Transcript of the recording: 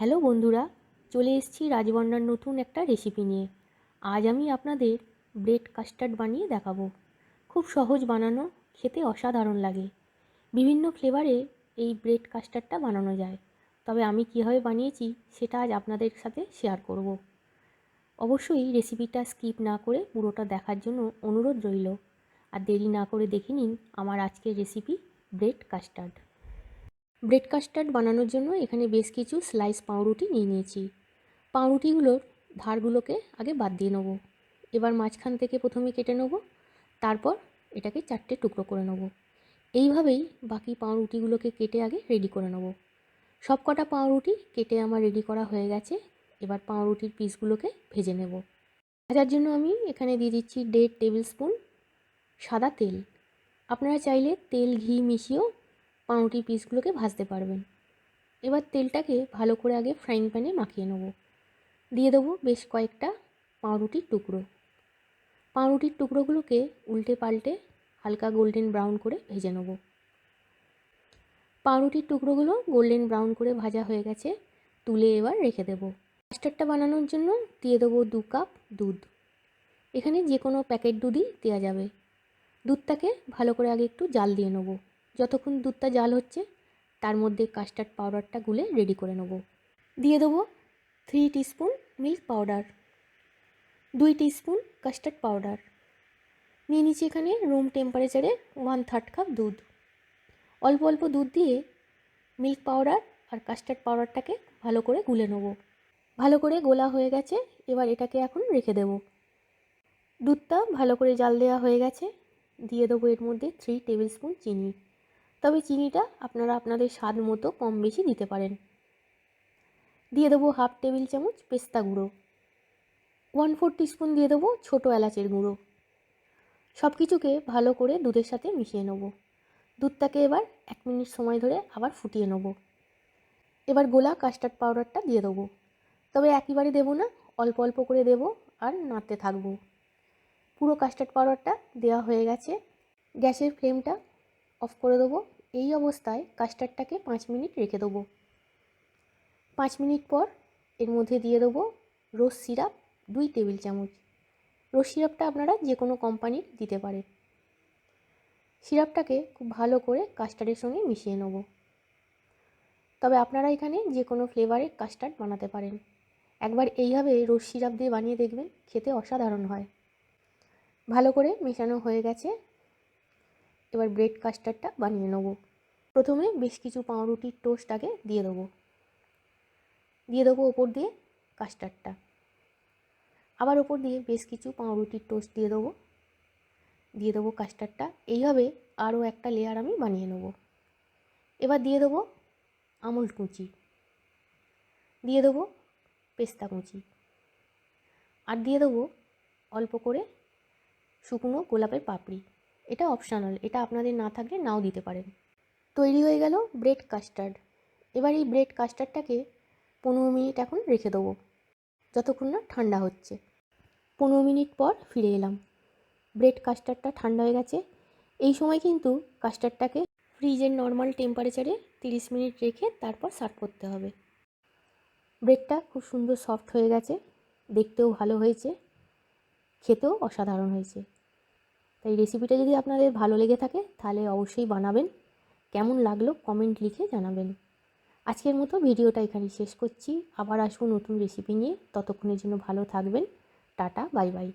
Hello বন্ধুরা, চলে এসেছি রাজবন্যার নতুন একটা রেসিপি নিয়ে। আজ আমি আপনাদের ব্রেড কাস্টার্ড বানিয়ে দেখাবো। খুব সহজ বানানো, খেতে অসাধারণ লাগে। বিভিন্ন ফ্লেভারে এই ব্রেড কাস্টার্ডটা বানানো যায়, তবে আমি কীভাবে বানিয়েছি সেটা আজ আপনাদের সাথে শেয়ার করব। অবশ্যই রেসিপিটা স্কিপ না করে পুরোটা দেখার জন্য অনুরোধ রইল। আর দেরি না করে দেখে নিন আমার আজকের recipe bread custard. Bread custard বানানোর জন্য এখানে বেশ কিছু স্লাইস পাউরুটি নিয়ে নিয়েছি। পাউরুটিগুলোর ধারগুলোকে আগে বাদ দিয়ে নেবো। এবার মাঝখান থেকে প্রথমে কেটে নেবো, তারপর এটাকে 4টে টুকরো করে নেবো। এইভাবেই বাকি পাউরুটিগুলোকে কেটে আগে রেডি করে নেবো। সব কটা পাউরুটি কেটে আমার রেডি করা হয়ে গেছে। এবার পাউরুটির পিসগুলোকে ভেজে নেব। ভাজার জন্য আমি এখানে দিয়ে দিচ্ছি 1.5 টেবিল স্পুন সাদা তেল। আপনারা চাইলে তেল ঘি মিশিয়েও পাউরুটির পিসগুলোকে ভাজতে পারবেন। এবার তেলটাকে ভালো করে আগে ফ্রাইং প্যানে মাখিয়ে নেব। দিয়ে দেবো বেশ কয়েকটা পাউরুটির টুকরো। পাউরুটির টুকরোগুলোকে উল্টে পাল্টে হালকা গোল্ডেন ব্রাউন করে ভেজে নেব। পাউরুটির টুকরোগুলো গোল্ডেন ব্রাউন করে ভাজা হয়ে গেছে, তুলে এবার রেখে দেবো। কাস্টার্ডটা বানানোর জন্য দিয়ে দেবো 2 কাপ দুধ। এখানে যে কোনো প্যাকেট দুধই দেওয়া যাবে। দুধটাকে ভালো করে আগে একটু জাল দিয়ে নেব। যতক্ষণ দুধটা জাল হচ্ছে তার মধ্যে কাস্টার্ড পাউডারটা গুলে রেডি করে নেব। দিয়ে দেবো 3 teaspoon milk powder, 2 teaspoon custard powder. নিয়ে নিচ্ছি এখানে রুম টেম্পারেচারে 1/3 কাপ দুধ। অল্প অল্প দুধ দিয়ে মিল্ক পাউডার আর কাস্টার্ড পাউডারটাকে ভালো করে গুলে নেব। ভালো করে গোলা হয়ে গেছে, এবার এটাকে এখন রেখে দেব। দুধটা ভালো করে জাল দেওয়া হয়ে গেছে। দিয়ে দেবো এর মধ্যে 3 টেবিল স্পুন চিনি। তবে চিনিটা আপনারা আপনাদের স্বাদ মতো কম বেশি দিতে পারেন। দিয়ে দেবো 1/2 টেবিল চামচ পেস্তা গুঁড়ো। 1/4 টিস্পুন দিয়ে দেবো ছোটো এলাচের গুঁড়ো। সব কিছুকে ভালো করে দুধের সাথে মিশিয়ে নেব। দুধটাকে এবার 1 মিনিট সময় ধরে আবার ফুটিয়ে নেব। এবার গোলা কাস্টার্ড পাউডারটা দিয়ে দেবো, তবে একইবারে দেবো না, অল্প অল্প করে দেবো আর নাড়তে থাকবো। পুরো কাস্টার্ড পাউডারটা দেওয়া হয়ে গেছে। গ্যাসের ফ্লেমটা অফ করে দেবো। এই অবস্থায় কাস্টার্ডটাকে 5 মিনিট রেখে দেবো। 5 মিনিট পর এর মধ্যে দিয়ে দেবো রোজ সিরাপ 2 টেবিল চামচ। রোজ সিরাপটা আপনারা যে কোনো কোম্পানির দিতে পারেন। সিরাপটাকে খুব ভালো করে কাস্টার্ডের সঙ্গে মিশিয়ে নেব। তবে আপনারা এখানে যে কোনো ফ্লেভারের কাস্টার্ড বানাতে পারেন। একবার এইভাবে রোজ সিরাপ দিয়ে বানিয়ে দেখবেন, খেতে অসাধারণ হয়। ভালো করে মেশানো হয়ে গেছে। এবার ব্রেড কাস্টার্ডটা বানিয়ে নেব। প্রথমে বেশ কিছু পাউরুটির টোস্ট আগে দিয়ে দেবো ওপর দিয়ে কাস্টার্ডটা। আবার ওপর দিয়ে বেশ কিছু পাউরুটির টোস্ট দিয়ে দেবো কাস্টার্ডটা। এইভাবে আরও একটা লেয়ার আমি বানিয়ে নেব। এবার দিয়ে দেবো আমুল কুচি, দিয়ে দেবো পেস্তা কুচি, আর দিয়ে দেবো অল্প করে শুকনো গোলাপের পাপড়ি। এটা অপশনাল, এটা আপনাদের না থাকলে নাও দিতে পারেন। তৈরি হয়ে গেল ব্রেড কাস্টার্ড। এবার এই ব্রেড কাস্টার্ডটাকে 15 মিনিট এখন রেখে দেবো, যতক্ষণ না ঠান্ডা হচ্ছে। 15 মিনিট পর ফিরে এলাম। ব্রেড কাস্টার্ডটা ঠান্ডা হয়ে গেছে। এই সময় কিন্তু কাস্টার্ডটাকে ফ্রিজের নর্মাল টেম্পারেচারে 30 মিনিট রেখে তারপর সার্ভ করতে হবে। ব্রেডটা খুব সুন্দর সফট হয়ে গেছে, দেখতেও ভালো হয়েছে, খেতেও অসাধারণ হয়েছে। তাই রেসিপিটা যদি আপনাদের ভালো লেগে থাকে তাহলে অবশ্যই বানাবেন। কেমন লাগলো কমেন্ট লিখে জানাবেন। আজকের মতো ভিডিওটা এখানে শেষ করছি। আবার আসবো নতুন রেসিপি নিয়ে। ততক্ষণের জন্য ভালো থাকবেন। Tata, bye bye.